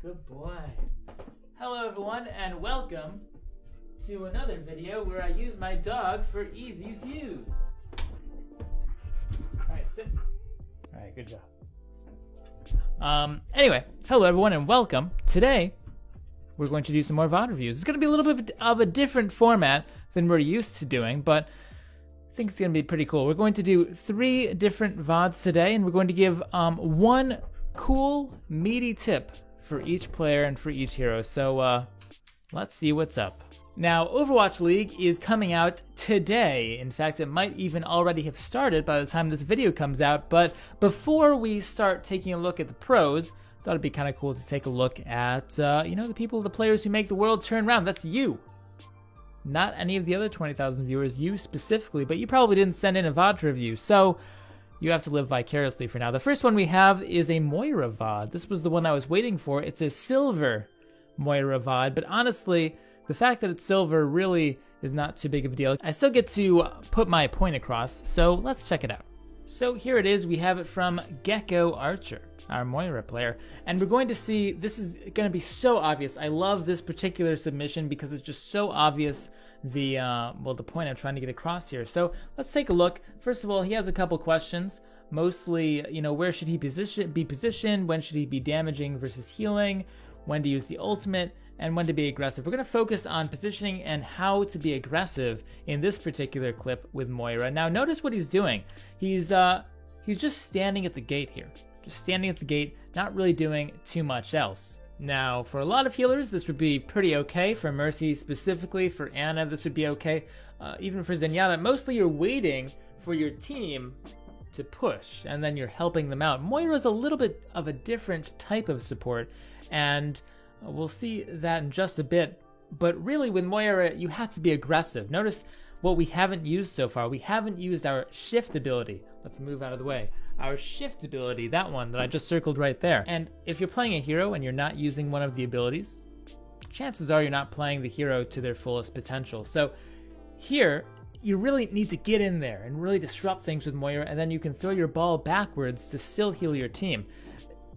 Good boy. Hello everyone and welcome to another video where I use my dog for easy views. Alright, sit. Alright, good job. Anyway, hello everyone and welcome. Today, we're going to do some more VOD reviews. It's going to be a little bit of a different format than we're used to doing, but I think it's going to be pretty cool. We're going to do 3 different VODs today, and we're going to give one cool, meaty tip for each player and for each hero. So let's see what's up. Now, Overwatch League is coming out today. In fact, it might even already have started by the time this video comes out. But before we start taking a look at the pros, I thought it'd be kind of cool to take a look at, the players who make the world turn around. That's you. Not any of the other 20,000 viewers, you specifically, but you probably didn't send in a VOD review. So you have to live vicariously for now. The first one we have is a Moira VOD. This was the one I was waiting for. It's a silver Moira VOD, but honestly, the fact that it's silver really is not too big of a deal. I still get to put my point across, so let's check it out. So here it is. We have it from Gecko Archer, our Moira player, and we're going to see, this is going to be so obvious. I love this particular submission because it's just so obvious the point I'm trying to get across here. So let's take a look. First of all, he has a couple questions, mostly, where should he be positioned, when should he be damaging versus healing, when to use the ultimate, and when to be aggressive. We're going to focus on positioning and how to be aggressive in this particular clip with Moira. Now notice what he's doing. He's just standing at the gate here. Just standing at the gate, not really doing too much else. Now, for a lot of healers, this would be pretty okay. For Mercy specifically, for Ana, this would be okay. Even for Zenyatta, mostly you're waiting for your team to push, and then you're helping them out. Moira's a little bit of a different type of support, and we'll see that in just a bit. But really, with Moira, you have to be aggressive. Notice what we haven't used so far. We haven't used our shift ability. Let's move out of the way. Our shift ability, that one that I just circled right there. And if you're playing a hero and you're not using one of the abilities, chances are you're not playing the hero to their fullest potential. So here, you really need to get in there and really disrupt things with Moira, and then you can throw your ball backwards to still heal your team.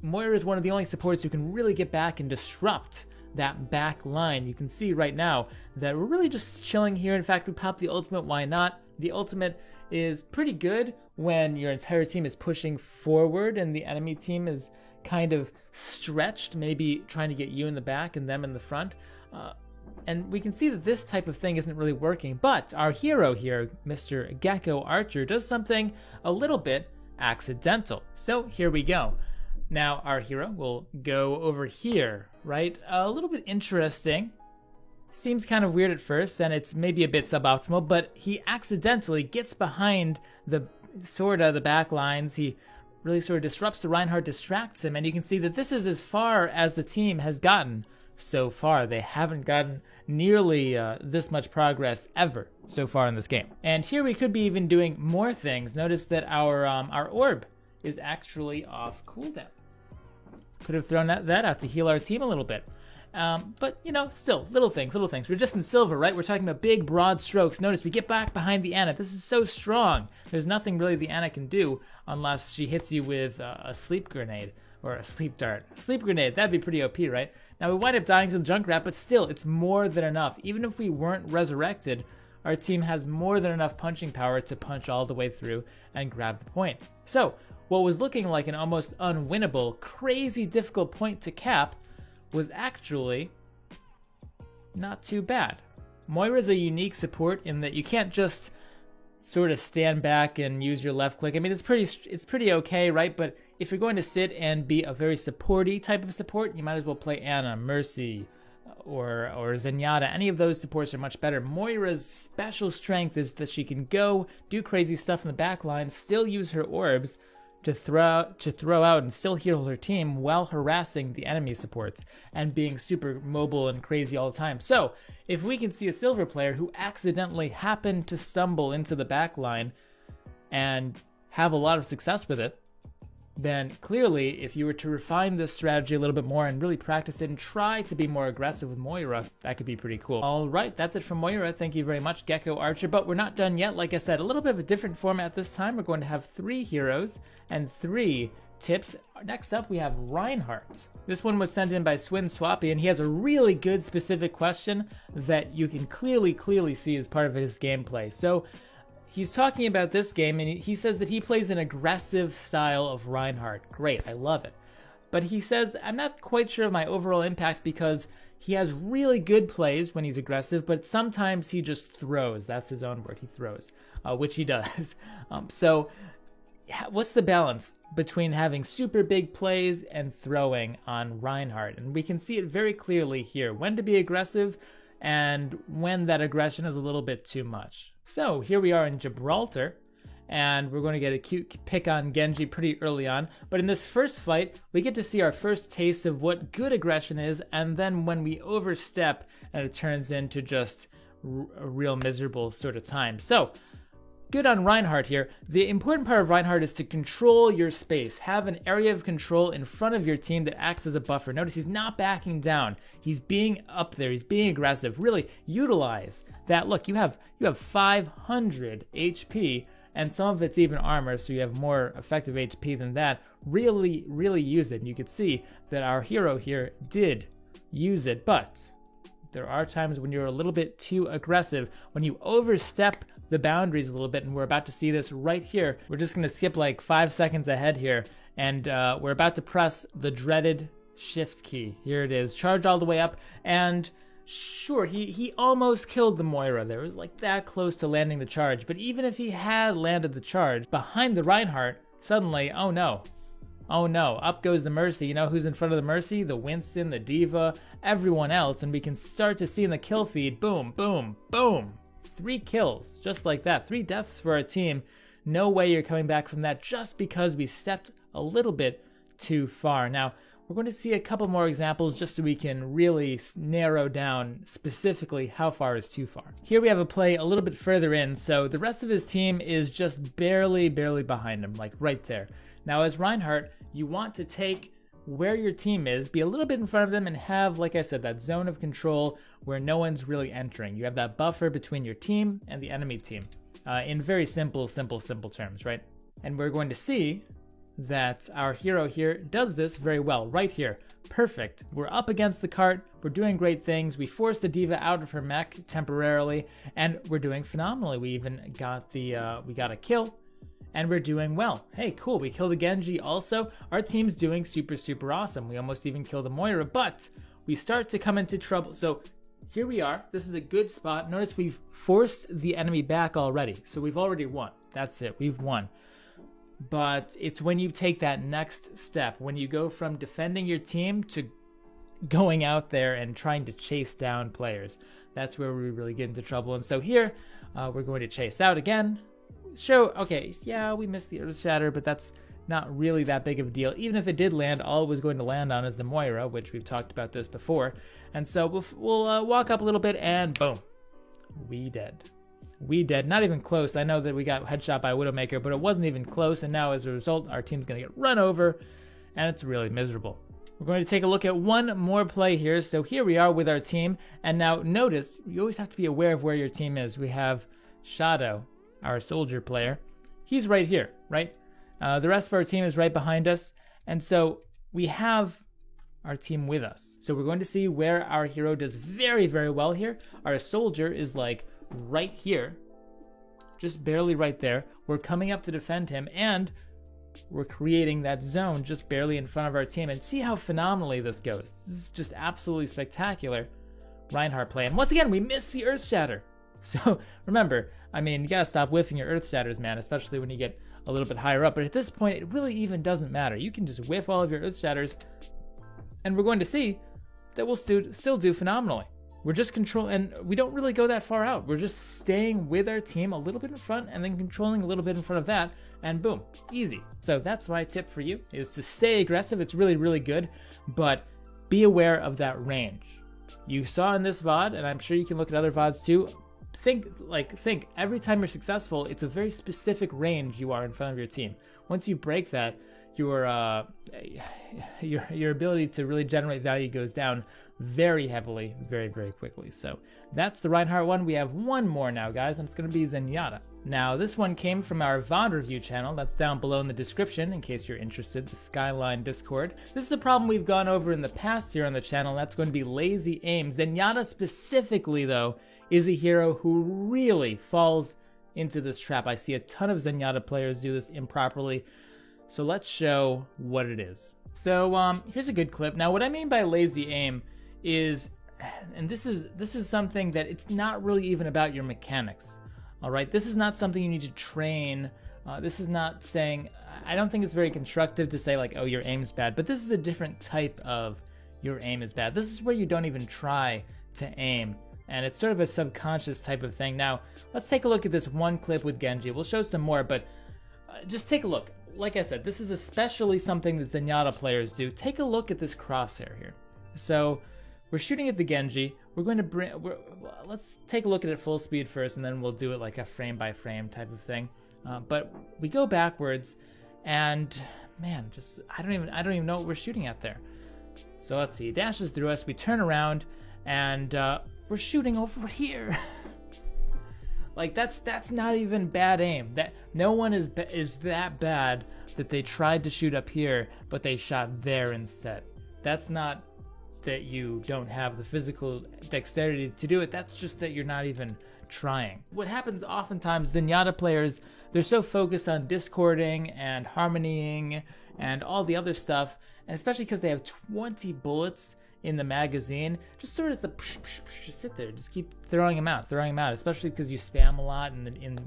Moira is one of the only supports who can really get back and disrupt that back line. You can see right now that we're really just chilling here. In fact, we popped the ultimate, why not? The ultimate is pretty good when your entire team is pushing forward and the enemy team is kind of stretched, maybe trying to get you in the back and them in the front. And we can see that this type of thing isn't really working, but our hero here, Mr. Gecko Archer, does something a little bit accidental. So here we go. Now our hero will go over here, right? A little bit interesting. Seems kind of weird at first, and it's maybe a bit suboptimal, but he accidentally gets behind the back lines. He really sort of disrupts the Reinhardt, distracts him, and you can see that this is as far as the team has gotten so far. They haven't gotten nearly this much progress ever so far in this game. And here we could be even doing more things. Notice that our orb is actually off cooldown. Could have thrown that out to heal our team a little bit. But, still, little things. We're just in silver, right? We're talking about big, broad strokes. Notice we get back behind the Ana. This is so strong. There's nothing really the Ana can do unless she hits you with a sleep grenade or a sleep dart. A sleep grenade, that'd be pretty OP, right? Now, we wind up dying to the Junkrat, but still, it's more than enough. Even if we weren't resurrected, our team has more than enough punching power to punch all the way through and grab the point. So, what was looking like an almost unwinnable, crazy difficult point to cap was actually not too bad. Moira's a unique support in that you can't just sort of stand back and use your left click. I mean, it's pretty okay, right? But if you're going to sit and be a very supporty type of support, you might as well play Ana, Mercy, or Zenyatta. Any of those supports are much better. Moira's special strength is that she can go do crazy stuff in the back line, still use her orbs to throw out and still heal her team while harassing the enemy supports and being super mobile and crazy all the time. So if we can see a silver player who accidentally happened to stumble into the back line and have a lot of success with it, then clearly if you were to refine this strategy a little bit more and really practice it and try to be more aggressive with Moira, that could be pretty cool. All right, that's it from Moira. Thank you very much, Gecko Archer. But we're not done yet. Like I said, a little bit of a different format this time. We're going to have 3 heroes and 3 tips. next up we have Reinhardt. This one was sent in by Swin Swappy, and he has a really good specific question that you can clearly see as part of his gameplay. So he's talking about this game, and he says that he plays an aggressive style of Reinhardt. Great, I love it. But he says, I'm not quite sure of my overall impact because he has really good plays when he's aggressive, but sometimes he just throws. That's his own word, he throws, which he does. So what's the balance between having super big plays and throwing on Reinhardt? And we can see it very clearly here, when to be aggressive and when that aggression is a little bit too much. So here we are in Gibraltar, and we're going to get a cute pick on Genji pretty early on. But in this first fight, we get to see our first taste of what good aggression is, and then when we overstep, and it turns into just a real miserable sort of time. So, good on Reinhardt here. The important part of Reinhardt is to control your space. Have an area of control in front of your team that acts as a buffer. Notice he's not backing down. He's being up there. He's being aggressive. Really utilize that. Look, you have 500 HP, and some of it's even armor, so you have more effective HP than that. Really use it. And you could see that our hero here did use it, but there are times when you're a little bit too aggressive, when you overstep the boundaries a little bit, and we're about to see this right here. We're just going to skip like 5 seconds ahead here, and we're about to press the dreaded shift key. Here it is. Charge all the way up, and sure, he almost killed the Moira there. It was like that close to landing the charge, but even if he had landed the charge, behind the Reinhardt, suddenly, oh no, up goes the Mercy. You know who's in front of the Mercy? The Winston, the D.Va, everyone else, and we can start to see in the kill feed, boom, boom, boom. 3 kills, just like that. 3 deaths for our team. No way you're coming back from that just because we stepped a little bit too far. Now, we're going to see a couple more examples just so we can really narrow down specifically how far is too far. Here we have a play a little bit further in, so the rest of his team is just barely behind him, like right there. Now, as Reinhardt, you want to take where your team is, be a little bit in front of them, and have, like I said, that zone of control where no one's really entering. You have that buffer between your team and the enemy team, in very simple terms, right? And we're going to see that our hero here does this very well, right here. Perfect. We're up against the cart, we're doing great things, we forced the D.Va out of her mech temporarily, and we're doing phenomenally. We even got we got a kill, and we're doing well. Hey, cool, we killed the Genji also. Our team's doing super awesome. We almost even killed the Moira, but we start to come into trouble. So here we are. This is a good spot. Notice we've forced the enemy back already. So we've already won. That's it, we've won. But it's when you take that next step, when you go from defending your team to going out there and trying to chase down players. That's where we really get into trouble. And so here, we're going to chase out again. Okay, yeah, we missed the Earth Shatter, but that's not really that big of a deal. Even if it did land, all it was going to land on is the Moira, which we've talked about this before. And so we'll walk up a little bit, and boom, we dead. We dead. Not even close. I know that we got headshot by Widowmaker, but it wasn't even close, and now as a result, our team's going to get run over, and it's really miserable. We're going to take a look at one more play here. So here we are with our team, and now notice, you always have to be aware of where your team is. We have Shadow, our soldier player. He's right here, right? The rest of our team is right behind us, and so we have our team with us. So we're going to see where our hero does very well here. Our soldier is like right here, just barely right there. We're coming up to defend him, and we're creating that zone just barely in front of our team. And see how phenomenally this goes. This is just absolutely spectacular Reinhardt play. And once again, we missed the Earth Shatter. So remember, I mean, you gotta stop whiffing your Earth Shatters, man, especially when you get a little bit higher up. But at this point, it really even doesn't matter. You can just whiff all of your Earth Shatters, and we're going to see that we'll still do phenomenally. We're just and we don't really go that far out. We're just staying with our team a little bit in front and then controlling a little bit in front of that, and boom, easy. So that's my tip for you, is to stay aggressive. It's really good, but be aware of that range. You saw in this VOD, and I'm sure you can look at other VODs too, think every time you're successful, it's a very specific range you are in front of your team. Once you break that, your your ability to really generate value goes down very heavily, very, very quickly. So that's the Reinhardt one. We have one more now, guys, and it's going to be Zenyatta. Now, this one came from our VOD review channel. That's down below in the description in case you're interested, the Skyline Discord. This is a problem we've gone over in the past here on the channel. That's going to be lazy aim. Zenyatta specifically, though, is a hero who really falls into this trap. I see a ton of Zenyatta players do this improperly. So let's show what it is. So here's a good clip. Now, what I mean by lazy aim is, and this is something that it's not really even about your mechanics. All right, this is not something you need to train. This is not saying, I don't think it's very constructive to say like, oh, your aim's bad, but this is a different type of your aim is bad. This is where you don't even try to aim, and it's sort of a subconscious type of thing. Now, let's take a look at this one clip with Genji. We'll show some more, but just take a look. Like I said, this is especially something that Zenyatta players do. Take a look at this crosshair here. So we're shooting at the Genji. We're going to let's take a look at it full speed first, and then we'll do it like a frame by frame type of thing. But we go backwards, and man, just I don't even know what we're shooting at there. So let's see. He dashes through us. We turn around, and we're shooting over here. Like that's not even bad aim. That no one is that bad that they tried to shoot up here, but they shot there instead. That's not that you don't have the physical dexterity to do it. That's just that you're not even trying. What happens oftentimes, Zenyatta players, they're so focused on discording and harmonying and all the other stuff, and especially because they have 20 bullets in the magazine, just sort of just sit there, just keep throwing them out, especially because you spam a lot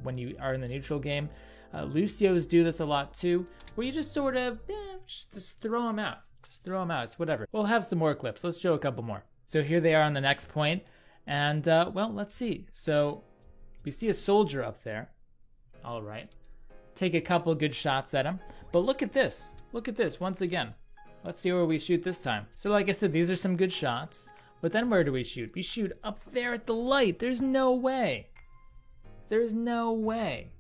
when you are in the neutral game. Lucios do this a lot too, where you just sort of just throw them out. Throw them out, it's whatever. We'll have some more clips. Let's show a couple more. So here they are on the next point, and well, let's see. So we see a soldier up there. All right, take a couple good shots at him. But look at this. Look at this once again. Let's see where we shoot this time. So like I said, these are some good shots. But then where do we shoot? We shoot up there at the light. There's no way. There's no way.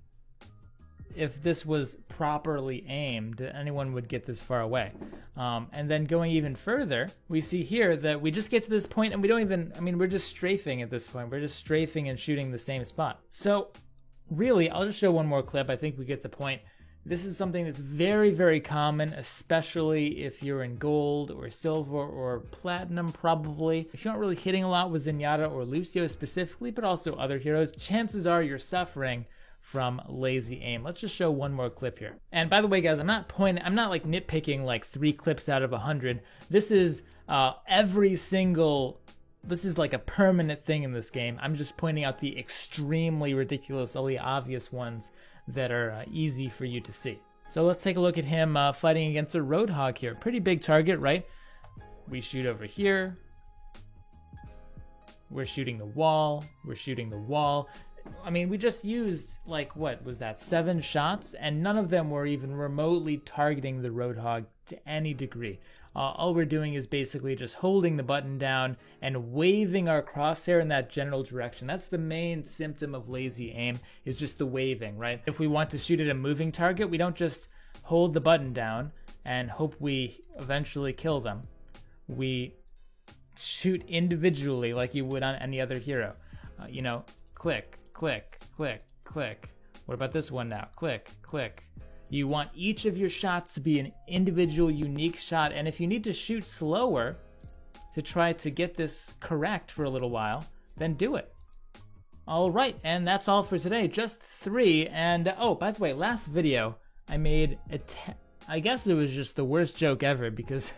If this was properly aimed, anyone would get this far away. And then going even further, we see here that we just get to this point and we don't even, I mean, we're just strafing at this point. We're just strafing and shooting the same spot. So really, I'll just show one more clip. I think we get the point. This is something that's very, very common, especially if you're in gold or silver or platinum, probably. If you're not really hitting a lot with Zenyatta or Lucio specifically, but also other heroes, chances are you're suffering from lazy aim. Let's just show one more clip here. And by the way, guys, I'm not like nitpicking like 3 clips out of 100. This is this is like a permanent thing in this game. I'm just pointing out the extremely ridiculously obvious ones that are easy for you to see. So let's take a look at him fighting against a Roadhog here. Pretty big target, right? We shoot over here. We're shooting the wall. We're shooting the wall. I mean, we just used, like, what was that, 7 shots? And none of them were even remotely targeting the Roadhog to any degree. All we're doing is basically just holding the button down and waving our crosshair in that general direction. That's the main symptom of lazy aim, is just the waving, right? If we want to shoot at a moving target, we don't just hold the button down and hope we eventually kill them. We shoot individually like you would on any other hero. You know, click, click, click, click. What about this one now? Click, click. You want each of your shots to be an individual, unique shot, and if you need to shoot slower to try to get this correct for a little while, then do it. All right, and that's all for today. Just 3, and oh, by the way, last video I made I guess it was just the worst joke ever because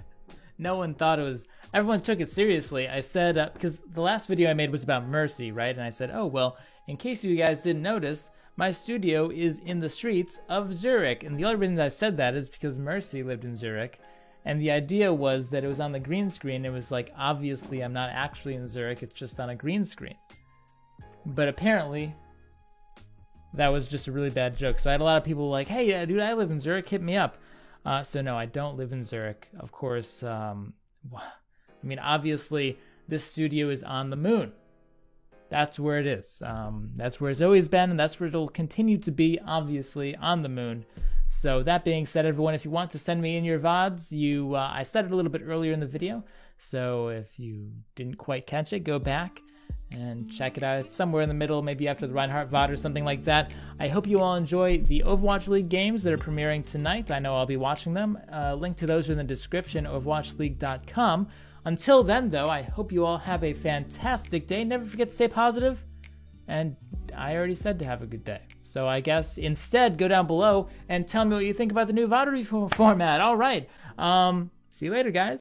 no one thought it was, everyone took it seriously. I said, because the last video I made was about Mercy, right? And I said, oh, well, in case you guys didn't notice, my studio is in the streets of Zurich. And the only reason I said that is because Mercy lived in Zurich. And the idea was that it was on the green screen. It was like, obviously, I'm not actually in Zurich. It's just on a green screen. But apparently, that was just a really bad joke. So I had a lot of people like, hey, dude, I live in Zurich. Hit me up. So no, I don't live in Zurich. Of course, I mean, obviously, this studio is on the moon. That's where it is. That's where it's always been, and that's where it'll continue to be, obviously, on the moon. So that being said, everyone, if you want to send me in your VODs, I said it a little bit earlier in the video, so if you didn't quite catch it, go back and check it out. It's somewhere in the middle, maybe after the Reinhardt VOD or something like that. I hope you all enjoy the Overwatch League games that are premiering tonight. I know I'll be watching them. Link to those are in the description, overwatchleague.com. Until then, though, I hope you all have a fantastic day. Never forget to stay positive, and I already said to have a good day. So I guess instead, go down below and tell me what you think about the new VOD review format. All right. See you later, guys.